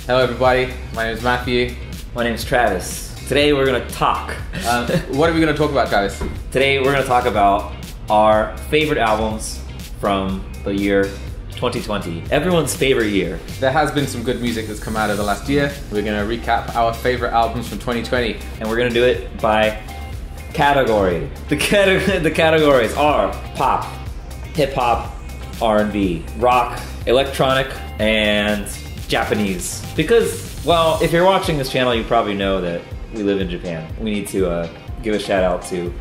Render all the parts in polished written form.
Hello everybody, my name is Matthew. My name is Travis. Today we're going to talk. What are we going to talk about, Travis? Today we're going to talk about our favorite albums from the year 2020. Everyone's favorite year. There has been some good music that's come out of the last year. We're going to recap our favorite albums from 2020. And we're going to do it by category. The categories are pop, hip-hop, R&B, rock, electronic, and Japanese. Because, well, if you're watching this channel, you probably know that we live in Japan. We need to give a shout out to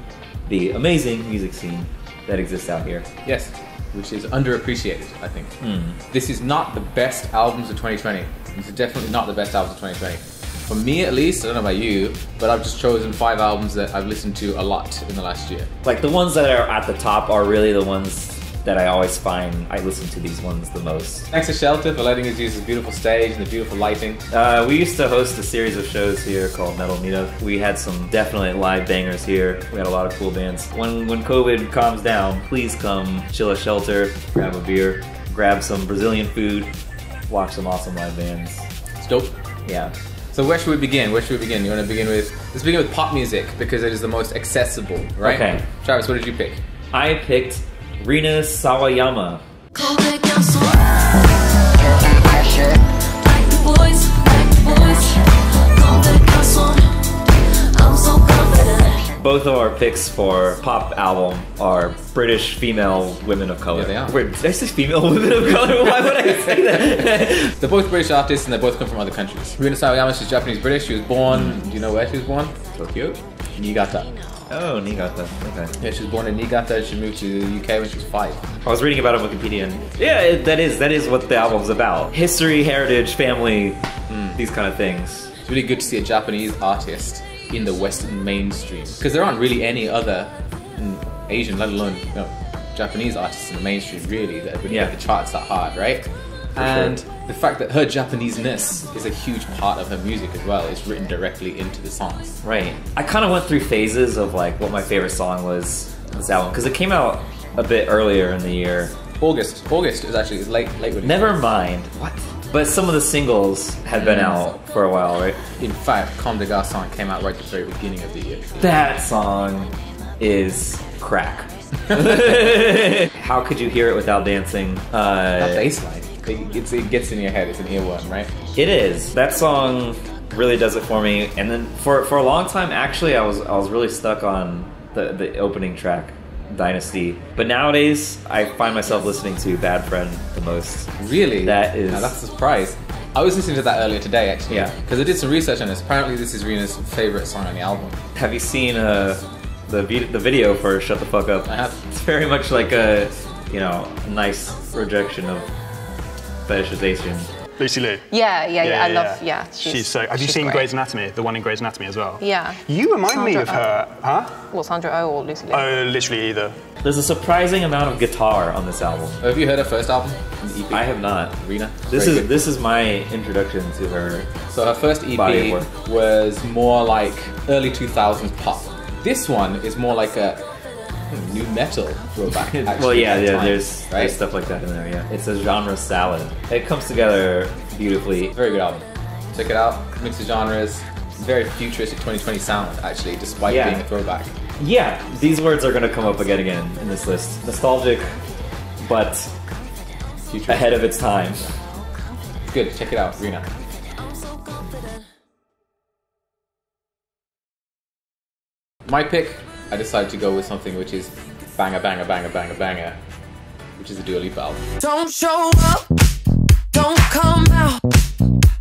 the amazing music scene that exists out here. Yes, which is underappreciated, I think. This is not the best albums of 2020. This is definitely not the best albums of 2020. For me at least, I don't know about you, but I've just chosen 5 albums that I've listened to a lot in the last year. Like the ones that are at the top are really the ones that I always find I listen to these ones the most. Thanks to Shelter for letting us use this beautiful stage and the beautiful lighting. We used to host a series of shows here called Metal Meetup. We had some definitely live bangers here. We had a lot of cool bands. When COVID calms down, please come chill at Shelter, grab a beer, grab some Brazilian food, watch some awesome live bands. It's dope. Yeah. So where should we begin? Where should we begin? You want to begin with, let's begin with pop music because it is the most accessible, right? Okay. Travis, what did you pick? I picked Rina Sawayama. Both of our picks for pop album are British female women of color. Yeah, they are. Wait, did I say female women of color? Why would I say that? They're both British artists and they both come from other countries. Rina Sawayama, she's Japanese-British. She was born, do you know where she was born? Tokyo? Niigata. Oh, Niigata. Okay. Yeah, she was born in Niigata. She moved to the UK when she was 5. I was reading about it on Wikipedia and yeah, that is what the album's about. History, heritage, family, these kind of things. It's really good to see a Japanese artist in the Western mainstream because there aren't really any other Asian, let alone Japanese artists in the mainstream really that would get the charts that hard, right? And the fact that her Japanese-ness is a huge part of her music as well. It's written directly into the songs. Right. I kind of went through phases of like what my favorite song was on this album because it came out a bit earlier in the year. August is actually late release. Never mind. What? But some of the singles had been out for a while, right? In fact, Comme des Garçons came out right at the very beginning of the year. That song is crack. How could you hear it without dancing? That bass line. It gets in your head. It's an earworm, right? It is. That song really does it for me. And then for a long time, actually, I was really stuck on the opening track, Dynasty. But nowadays, I find myself listening to Bad Friend the most. Really? That is... Now, that's a surprise. I was listening to that earlier today, actually. Yeah. Because I did some research on this. Apparently, this is Rina's favorite song on the album. Have you seen the video for Shut the Fuck Up? I have. It's very much like a, nice rejection of fetishization. Lucy Liu. Yeah. I love. Yeah, she's so. Have you seen great. Grey's Anatomy? The one in Grey's Anatomy as well. Yeah. You remind me of her, huh? Well, Sandra Oh or Lucy Liu? Oh, literally either. There's a surprising amount of guitar on this album. Have you heard her first album? The EP? I have not. Rina. This is my introduction to her. So her first EP was more like early 2000s pop. This one is more like a new metal throwback. Well, there's stuff like that in there. Yeah, it's a genre salad. It comes together beautifully. Very good album. Check it out. Mix of genres. Very futuristic 2020 sound, actually, despite being a throwback. Yeah, these words are going to come up again in this list. Nostalgic, but futuristic. Ahead of its time. It's good. Check it out, Rina. My pick, I decided to go with something which is banger, banger, banger, banger, banger, which is the Dua Lipa album. Don't show up, don't come out,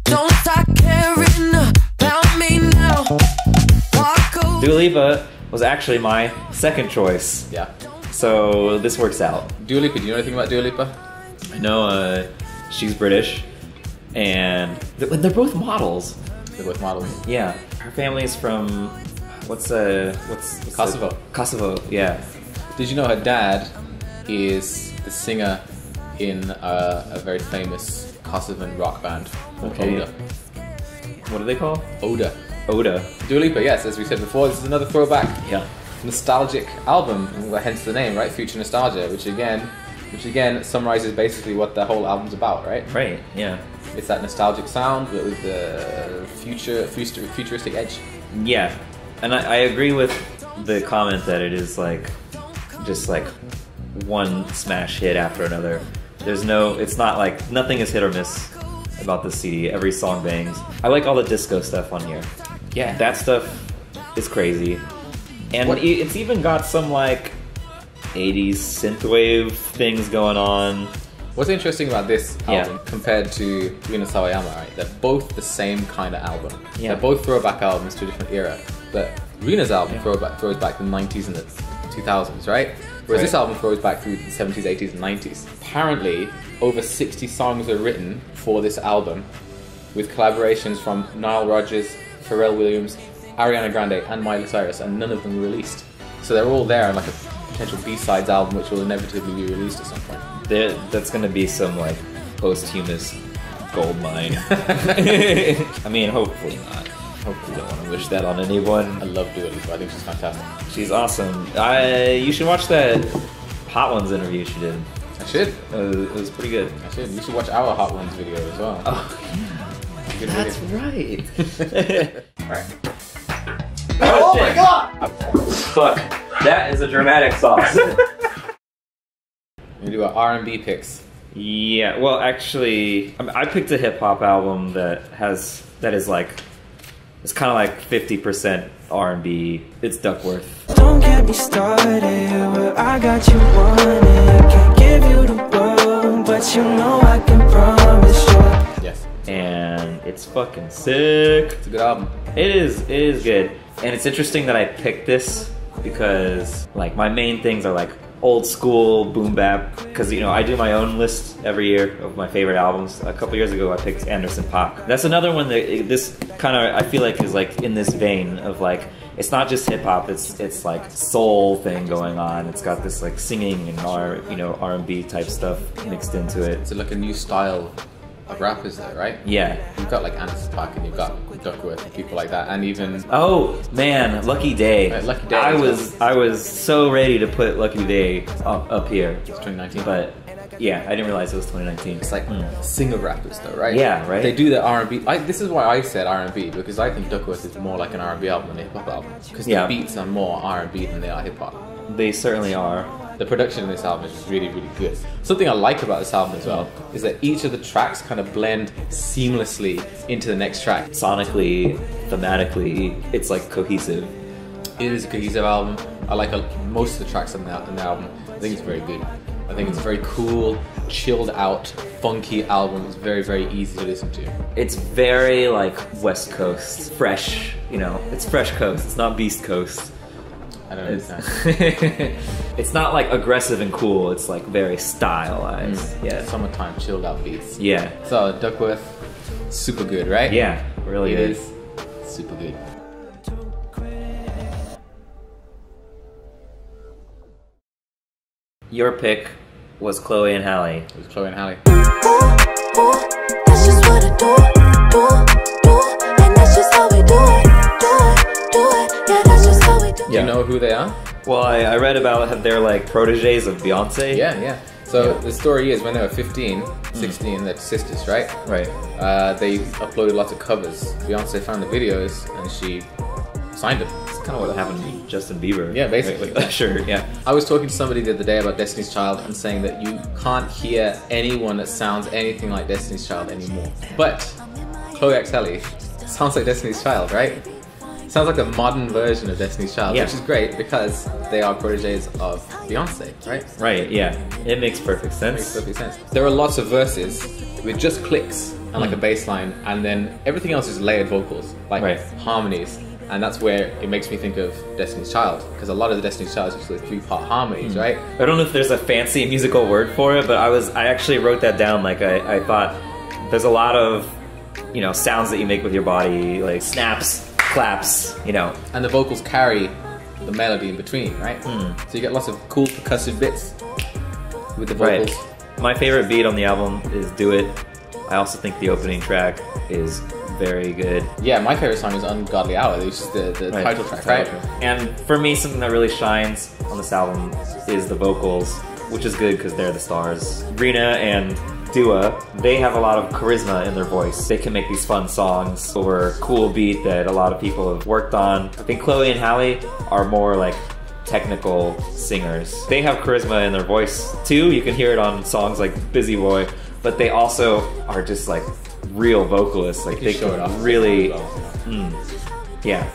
don't start caring about me now. Dua Lipa was actually my second choice. Yeah. So this works out. Dua Lipa, do you know anything about Dua Lipa? I know she's British, and they're both models. They're both modeling. Yeah. Her family is from... What's Kosovo. Kosovo, yeah. Did you know her dad is the singer in a very famous Kosovan rock band called Oda? What do they call? Oda. Oda. Dua Lipa, yes, as we said before, this is another throwback. Yeah. Nostalgic album, hence the name, right? Future Nostalgia, which again, which again summarizes basically what the whole album's about, right? Right. Yeah. It's that nostalgic sound but with the futuristic edge. Yeah, and I agree with the comment that it is like just like one smash hit after another. It's not like nothing is hit or miss about this CD. Every song bangs. I like all the disco stuff on here. Yeah. That stuff is crazy, and it's even got some like 80s synthwave things going on. What's interesting about this album compared to Rina Sawayama, right? They're both the same kind of album. Yeah. They're both throwback albums to a different era. But Rina's album throws back the 90s and the 2000s, right? Whereas this album throws back through the 70s, 80s, and 90s. Apparently, over 60 songs were written for this album, with collaborations from Nile Rodgers, Pharrell Williams, Ariana Grande, and Miley Cyrus, and none of them were released. So they're all there on like a potential B-sides album, which will inevitably be released at some point. That's gonna be some like posthumous gold mine. I mean, hopefully not. Hopefully, don't want to wish that on anyone. I love Dua Lipa. I think she's fantastic. She's awesome. You should watch that Hot Ones interview she did. I should. It was pretty good. I should. You should watch our Hot Ones video as well. Oh yeah, Good that's video. right. Alright. Oh my god! Fuck, that is a dramatic sauce. We do our R&B picks. Yeah, well, actually, I picked a hip hop album that is like, it's kind of like 50% R&B. It's Duckworth. Don't get me started, but I got you wanted. Can't give you the world, but you know I can promise you. Yes. And it's fucking sick. It's a good album. It is good. And it's interesting that I picked this because like my main things are like old school boom bap, because you know I do my own list every year of my favorite albums. A couple years ago I picked Anderson .Paak. That's another one that this kind of I feel like is like in this vein of like it's not just hip hop, it's like soul thing going on. It's got this like singing and R&B type stuff mixed into it. It's like a new style of rappers there, right? Yeah. You've got like Anderson .Paak and you've got Duckworth and people like that, and even oh man, Lucky Day. Right, Lucky Day. I was so ready to put Lucky Day up here. It's 2019, but yeah, I didn't realize it was 2019. it's like singer rappers though, right? Yeah, right. They do the R&B. This is why I said R&B, because I think Duckworth is more like an R&B album than a hip hop album, because the beats are more R&B than they are hip hop. They certainly are. The production in this album is really, really good. Something I like about this album as well is that each of the tracks kind of blend seamlessly into the next track. Sonically, thematically, it's like cohesive. It is a cohesive album. I like most of the tracks on the album. I think it's very good. I think it's a very cool, chilled out, funky album. It's very, very easy to listen to. It's very like West Coast, fresh, it's fresh coast, it's not Beast Coast. I don't understand. It's not like aggressive and cool, it's like very stylized. Yeah. Summertime chilled out beats. Yeah. So Duckworth, super good, right? Yeah, really It good. is super good. Your pick was Chloe and Halle. It was Chloe and Halle. That's just what I do, and that's just how we do it, yeah, that's just how we do it. Do you know who they are? Well, I read about how they're like proteges of Beyonce. Yeah. So the story is when they were 15, 16, they're sisters, right? Right. They uploaded lots of covers. Beyonce found the videos and she signed them. It's kind of what happened to Justin Bieber. Yeah, basically. Like, sure, yeah. I was talking to somebody the other day about Destiny's Child and saying that you can't hear anyone that sounds anything like Destiny's Child anymore. But Chloe X Halle sounds like Destiny's Child, right? Sounds like a modern version of Destiny's Child, Yeah. which is great because they are proteges of Beyonce, right? Right, yeah. It makes perfect sense. Makes perfect sense. There are lots of verses with just clicks and like a bass line, and then everything else is layered vocals, like harmonies. And that's where it makes me think of Destiny's Child, because a lot of the Destiny's Child is just 3-part harmonies, right? I don't know if there's a fancy musical word for it, but I actually wrote that down. Like I thought there's a lot of, sounds that you make with your body, like snaps, claps, And the vocals carry the melody in between, right? So you get lots of cool percussive bits with the vocals. Right. My favorite beat on the album is Do It. I also think the opening track is very good. Yeah, my favorite song is Ungodly Hour, which is the title track, right? And for me, something that really shines on this album is the vocals. which is good because they're the stars. Rina and Dua, they have a lot of charisma in their voice. They can make these fun songs over a cool beat that a lot of people have worked on. I think Chloe and Halle are more like technical singers. They have charisma in their voice too. You can hear it on songs like Busy Boy, but they also are just like real vocalists. Like they can really, yeah.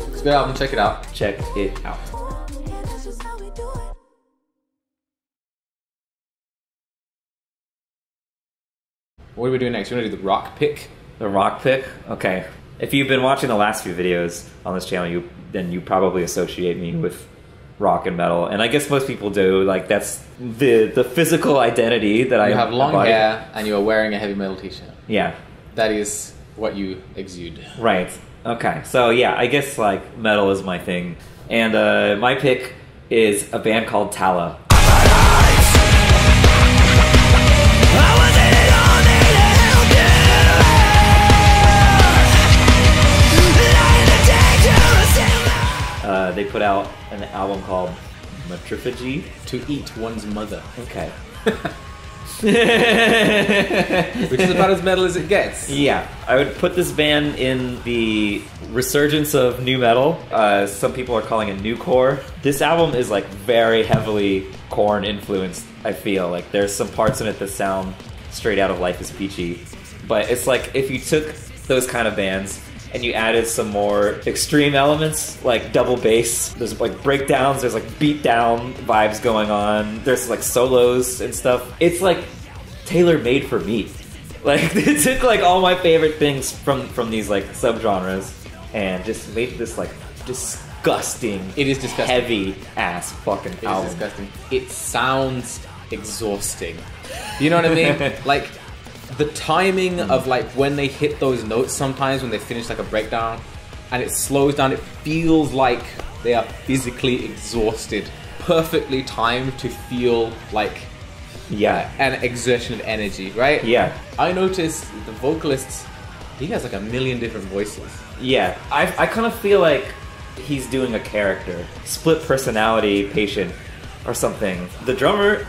It's a good album. Check it out. Check it out. What are we doing next? You want to do the rock pick? The rock pick? Okay. If you've been watching the last few videos on this channel, then you probably associate me with rock and metal, and I guess most people do. Like that's the physical identity that I have long hair and you are wearing a heavy metal t-shirt. Yeah, that is what you exude. Right. Okay. So yeah, I guess like metal is my thing, and my pick is a band called Talla. They put out an album called Matrophagy. To eat one's mother. Okay. Which is about as metal as it gets. Yeah. I would put this band in the resurgence of new metal. Some people are calling it new core. This album is like very heavily Korn influenced, I feel. Like there's some parts in it that sound straight out of Life is Peachy. But it's like if you took those kind of bands and you added some more extreme elements, like double bass. There's like breakdowns, there's like beat down vibes going on. There's like solos and stuff. It's like tailor-made for me. Like they took like all my favorite things from these like subgenres and just made this like disgusting, it is disgusting, heavy ass fucking album. It is disgusting. It sounds exhausting. You know what I mean? Like the timing of like when they hit those notes sometimes when they finish like a breakdown and it slows down, it feels like they are physically exhausted. Perfectly timed to feel like an exertion of energy, right? Yeah. I noticed the vocalist, he has like a million different voices. Yeah. I kind of feel like he's doing a character. Split personality patient or something. The drummer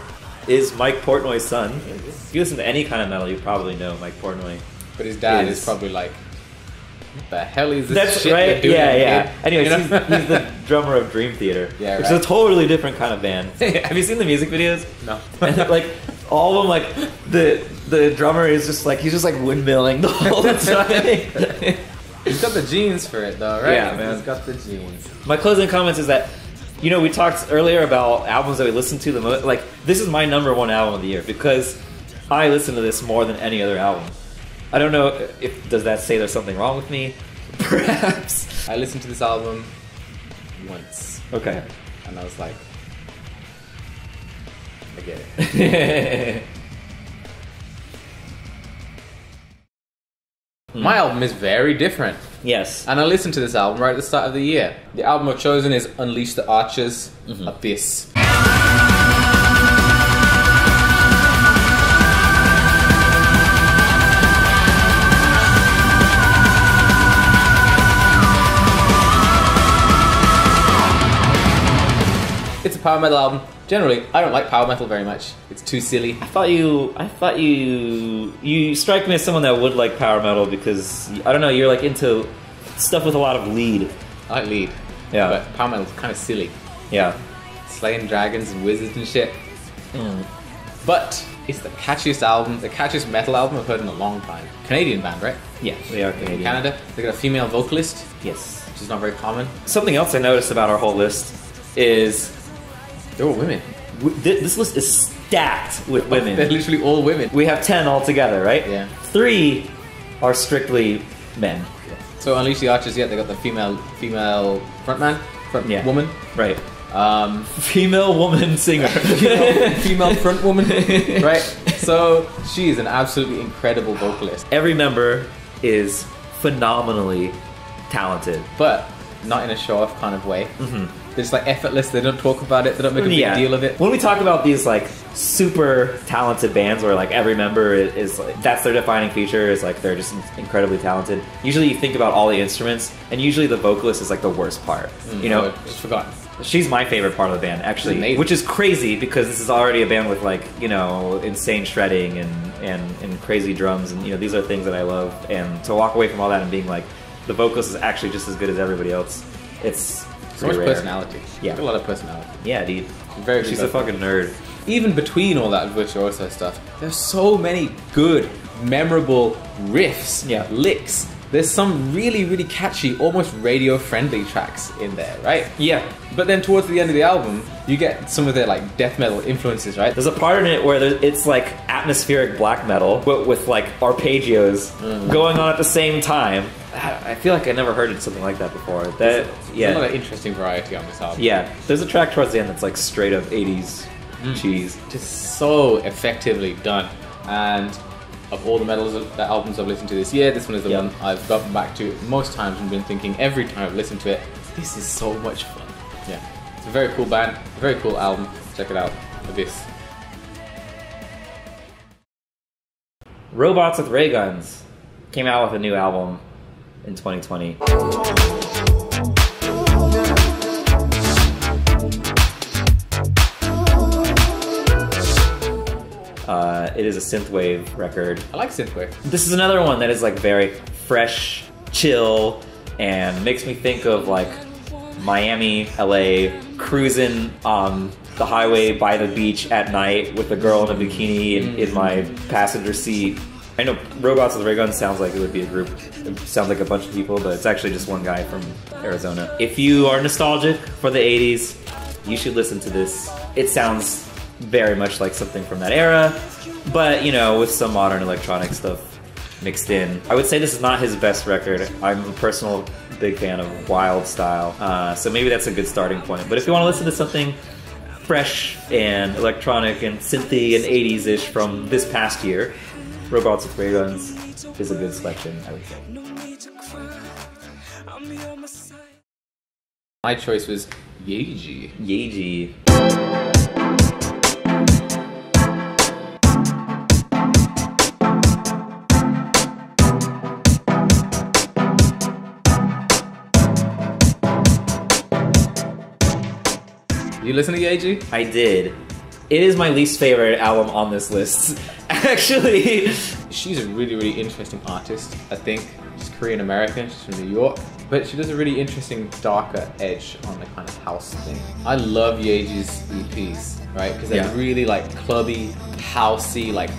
is Mike Portnoy's son. If you listen to any kind of metal, you probably know Mike Portnoy. But his dad is probably like, what the hell is this That's shit right. they're doing? Yeah. Anyways, you know? he's the drummer of Dream Theater, yeah, which is a totally different kind of band. Have you seen the music videos? No. And like all of them, like the drummer is just like he's just like windmilling the whole time. He's got the genes for it though, right? Yeah, man. He's got the genes. My closing comments is that, you know, we talked earlier about albums that we listen to the most. Like, this is my #1 album of the year because I listen to this more than any other album. I don't know if does that say there's something wrong with me? Perhaps. I listened to this album once. Okay. And I was like, I get it. My album is very different. Yes. And I listened to this album right at the start of the year. The album I've chosen is Unleash the Archers, Abyss. It's a power metal album. Generally, I don't like power metal very much. It's too silly. I thought you strike me as someone that would like power metal because I don't know, you're like into stuff with a lot of lead. I like lead. Yeah. But power metal's kind of silly. Yeah. Slaying dragons and wizards and shit. But it's the catchiest album, the catchiest metal album I've heard in a long time. Canadian band, right? Yeah, they are Canadian. In Canada. They got a female vocalist. Yes. Which is not very common. Something else I noticed about our whole list is they're all women. This list is stacked with women. They're literally all women. We have 10 altogether, right? Yeah. 3 are strictly men. Yeah. So Unleash the Archers, yeah, they got the female frontman, woman. Right. Female woman singer. female front woman. Right. So she's an absolutely incredible vocalist. Every member is phenomenally talented. But not in a show-off kind of way. They're just like effortless, they don't talk about it, they don't make a big deal of it. When we talk about these like super talented bands where like every member is like, that's their defining feature, is like they're just incredibly talented. Usually you think about all the instruments, and usually the vocalist is like the worst part. You know? Just forgotten. She's my favorite part of the band, actually, Amazing. which is crazy because this is already a band with like, you know, insane shredding and crazy drums, and you know, these are things that I love. And to walk away from all that and being like, the vocalist is actually just as good as everybody else. It's So much rare. personality. Yeah. A lot of personality. Yeah, dude. Very good She's a vocalist. fucking nerd. Even between all that virtuoso stuff, there's so many good, memorable riffs, Yeah. licks. There's some really, really catchy, almost radio-friendly tracks in there, right? Yeah. But then towards the end of the album, you get some of their like death metal influences, right? There's a part in it where it's like atmospheric black metal, but with like arpeggios going on at the same time. I feel like I never heard something like that before. That There's a lot yeah, of interesting variety on this album. yeah. There's a track towards the end that's like straight up 80s cheese. Just so effectively done. And of all the the albums I've listened to this year, this one is the Yeah. one I've gotten back to most times and been thinking every time I've listened to it, this is so much fun. Yeah, it's a very cool band, a very cool album. Check it out. Abyss. Robots with Ray Guns came out with a new album in 2020. It is a synthwave record. I like synthwave. This is another one that is like very fresh, chill, and makes me think of like Miami, LA, cruising on the highway by the beach at night with a girl in a bikini in my passenger seat. I know Robots with Ray Guns sounds like it would be a group. It sounds like a bunch of people, but it's actually just one guy from Arizona. If you are nostalgic for the 80s, you should listen to this. It sounds very much like something from that era, but you know, with some modern electronic stuff mixed in. I would say this is not his best record. I'm a personal big fan of Wild Style, so maybe that's a good starting point. But if you want to listen to something fresh and electronic and synthy and 80s-ish from this past year, Robots with Ray Guns is a good selection, I would say. My choice was Yeji. Yeji. You listen to Yeji? I did. It is my least favorite album on this list, actually. She's a really, really interesting artist, I think. She's Korean American, she's from New York. But she does a really interesting, darker edge on the kind of house thing. I love Yeji's EPs, right? Because they're Yeah. really like clubby, housey, like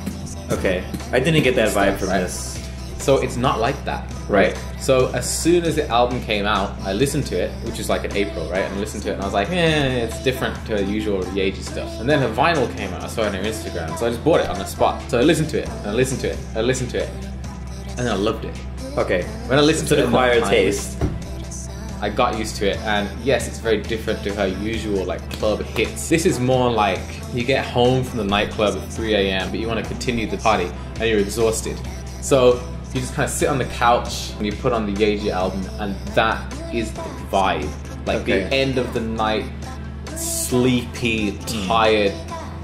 Okay, I didn't get that vibe from right? this. So it's not like that. Right. So as soon as the album came out, I listened to it, which was like in April, right? And I listened to it and I was like, it's different to the usual Yeji stuff. And then her vinyl came out, I saw it on her Instagram, so I just bought it on the spot. So I listened to it, and I listened to it, and I listened to it, and then I loved it. Okay, When I listened to to it the enough acquired times, taste. I got used to it, and yes, it's very different to her usual like club hits. This is more like you get home from the nightclub at 3 a.m., but you want to continue the party, and you're exhausted. So you just kind of sit on the couch and you put on the Yeji album, and that is the vibe. Like Okay. the end of the night, sleepy, tired,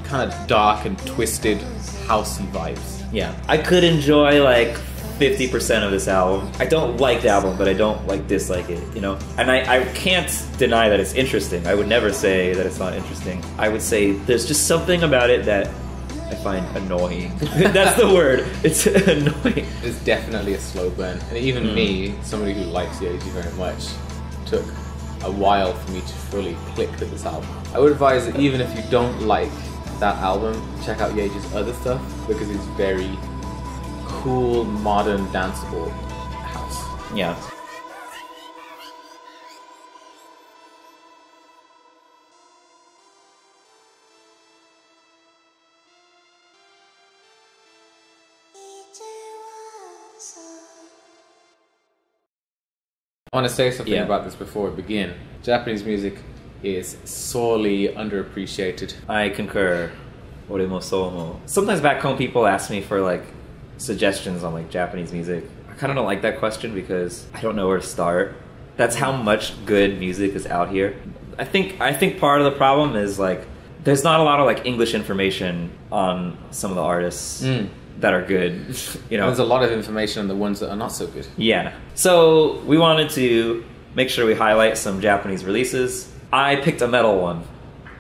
kind of dark and twisted, housey vibes. Yeah, I could enjoy like 50% of this album. I don't like the album, but I don't like dislike it, you know? And I can't deny that it's interesting. I would never say that it's not interesting. I would say there's just something about it that I find annoying. That's the word. It's annoying. It's definitely a slow burn, and even me, somebody who likes Yeji very much, took a while for me to fully click with this album. I would advise that even if you don't like that album, check out Yeji's other stuff, because it's very cool, modern, danceable house. Yeah. I want to say something Yeah. about this before we begin. Japanese music is sorely underappreciated. I concur. Oremo somo. Sometimes back home people ask me for like suggestions on like Japanese music. I kind of don't like that question because I don't know where to start. That's how much good music is out here. I think part of the problem is like there's not a lot of like English information on some of the artists that are good. You know, There's a lot of information on the ones that are not so good. yeah. So we wanted to make sure we highlight some Japanese releases I picked a metal one.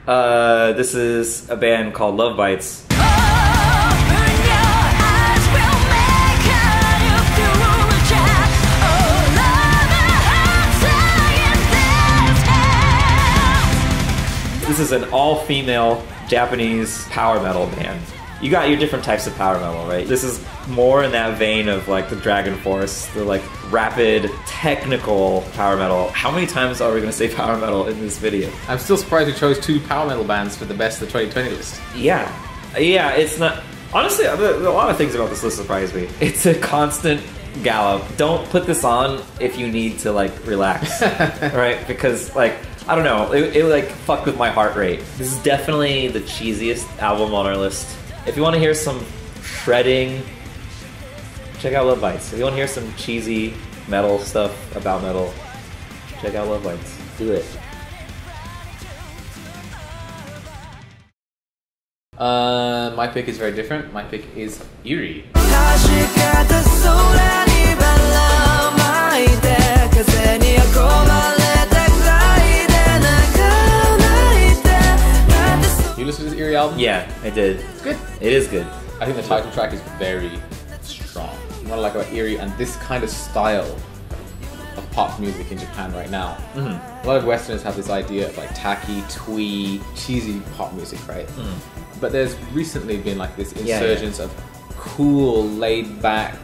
This is a band called Love Bites. This is an all-female Japanese power metal band. You got your different types of power metal, right? This is more in that vein of like the Dragon Force, the like rapid, technical power metal. How many times are we gonna say power metal in this video? I'm still surprised we chose 2 power metal bands for the best of the 2020 list. Yeah, it's not... Honestly, a lot of things about this list surprise me. It's a constant gallop. Don't put this on if you need to like relax, right? Because like, I don't know, it like fucked with my heart rate. This is definitely the cheesiest album on our list. If you want to hear some shredding, check out Love Bites. If you want to hear some cheesy metal stuff about metal, check out Love Bites. Do it. My pick is very different. My pick is Eerie. You listen to this Eerie album? Yeah, I did. It's good. It is good. I think the title track is very strong. What I like about Eerie and this kind of style of pop music in Japan right now. A lot of Westerners have this idea of like tacky, twee, cheesy pop music, right? But there's recently been like this insurgence of cool, laid-back,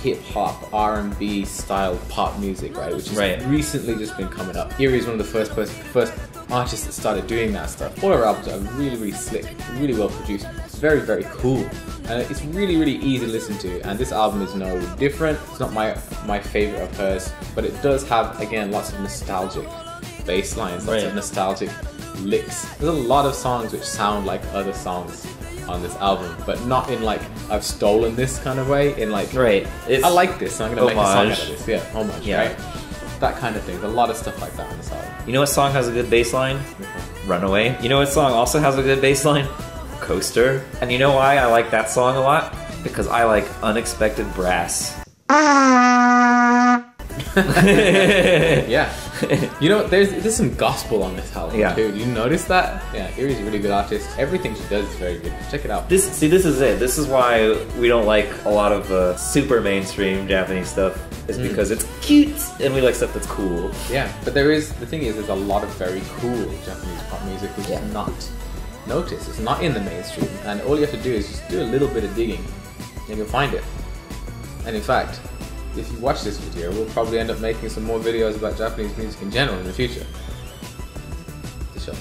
hip-hop, R&B style pop music, right? Which has recently just been coming up. Eerie is one of the first artists that started doing that stuff. All her albums are really, really slick, really well produced, very, very cool. And it's really, really easy to listen to. And this album is no different. It's not my favorite of hers, but it does have, again, lots of nostalgic bass lines, lots of nostalgic licks. There's a lot of songs which sound like other songs on this album, but not in like, I've stolen this kind of way, in like, I like this, so I'm gonna make a song out of this. Yeah, homage, right? That kind of thing. There's a lot of stuff like that on this album. You know what song has a good bass line? Runaway. You know what song also has a good bass line? Coaster. And you know why I like that song a lot? Because I like Unexpected Brass. Yeah. You know, there's some gospel on this album too. You notice that? Yeah, Eerie's a really good artist. Everything she does is very good. Check it out. This is it. This is why we don't like a lot of the super mainstream Japanese stuff. Is because it's cute and we like stuff that's cool. Yeah, but the thing is, there's a lot of very cool Japanese pop music which is not noticed. It's not in the mainstream, and all you have to do is just do a little bit of digging, and you can find it. And in fact, if you watch this video, we'll probably end up making some more videos about Japanese music in general in the future. The show.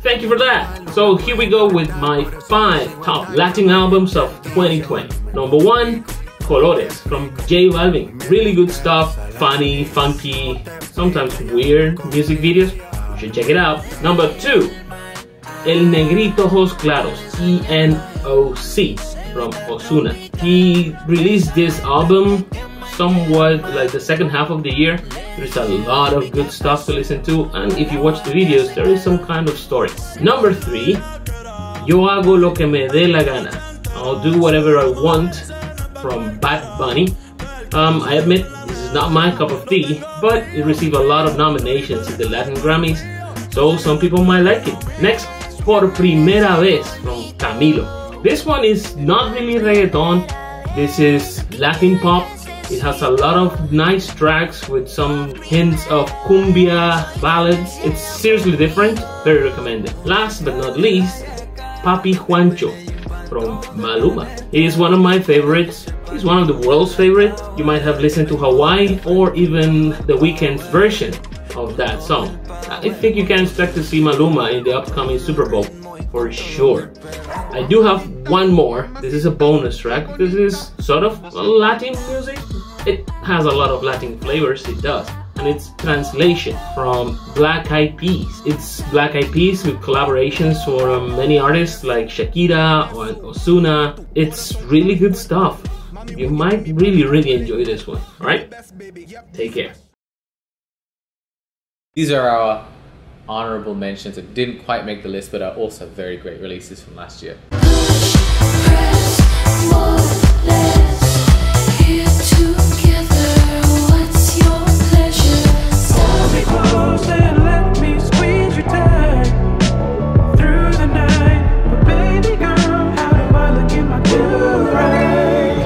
Thank you for that. So here we go with my 5 top Latin albums of 2020. Number 1, Colores from J Balvin. Really good stuff, funny, funky, sometimes weird music videos. You should check it out. Number 2, El Negrito Ojos Claros, ENOC from Ozuna. He released this album somewhat like the second half of the year. There's a lot of good stuff to listen to, and if you watch the videos, there is some kind of story. Number 3, Yo Hago Lo Que Me De La Gana. I'll do whatever I want from Bad Bunny. I admit this is not my cup of tea, but it received a lot of nominations in the Latin Grammys, so some people might like it. Next, Por Primera Vez from Camilo. This one is not really reggaeton. This is Latin pop. It has a lot of nice tracks with some hints of cumbia ballads. It's seriously different, very recommended. Last but not least, Papi Juancho from Maluma. He is one of my favorites. He's one of the world's favorite. You might have listened to Hawaii or even The Weeknd's version of that song. I think you can expect to see Maluma in the upcoming Super Bowl for sure. I do have one more. This is a bonus track. This is sort of Latin music. It has a lot of Latin flavors, it does. And it's Translation from Black Eyed Peas. It's Black Eyed Peas with collaborations from many artists like Shakira or Ozuna. It's really good stuff. You might really enjoy this one. Alright? Take care. These are our honorable mentions that didn't quite make the list, but are also very great releases from last year. more or less here together. What's your pleasure? Hold me close and let me squeeze you tight through the night. But baby girl, how do I look in my do-right?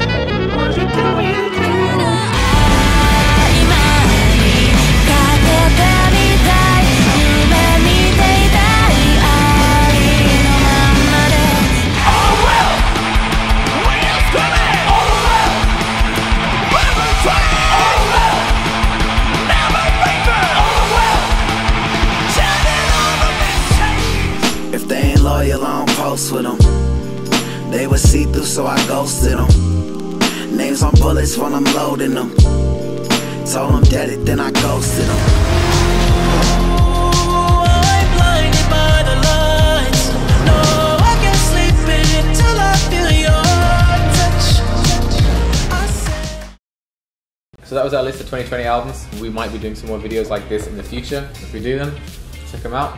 Won't you tell me the truth? 'If they ain't loyal, I don't post with them. They was see-through, so I ghosted them. Names on bullets when I'm loading them. Told them dead it, then I ghosted them. I'm blinded by the lights. No, I can't sleep until I feel your touch. I said. So that was our list of 2020 albums. We might be doing some more videos like this in the future. If we do them, check them out.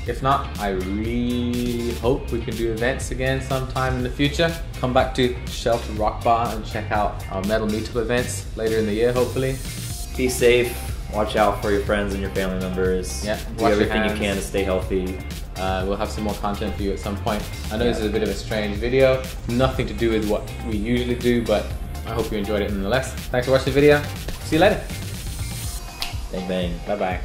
If not, I really hope we can do events again sometime in the future. Come back to Shelter Rock Bar and check out our metal meetup events later in the year, hopefully. Be safe. Watch out for your friends and your family members. Yeah, do wash your everything you hands. can to stay healthy. We'll have some more content for you at some point. I know this is a bit of a strange video. Nothing to do with what we usually do, but I hope you enjoyed it nonetheless. Thanks for watching the video. See you later. Bang bang. Bye-bye.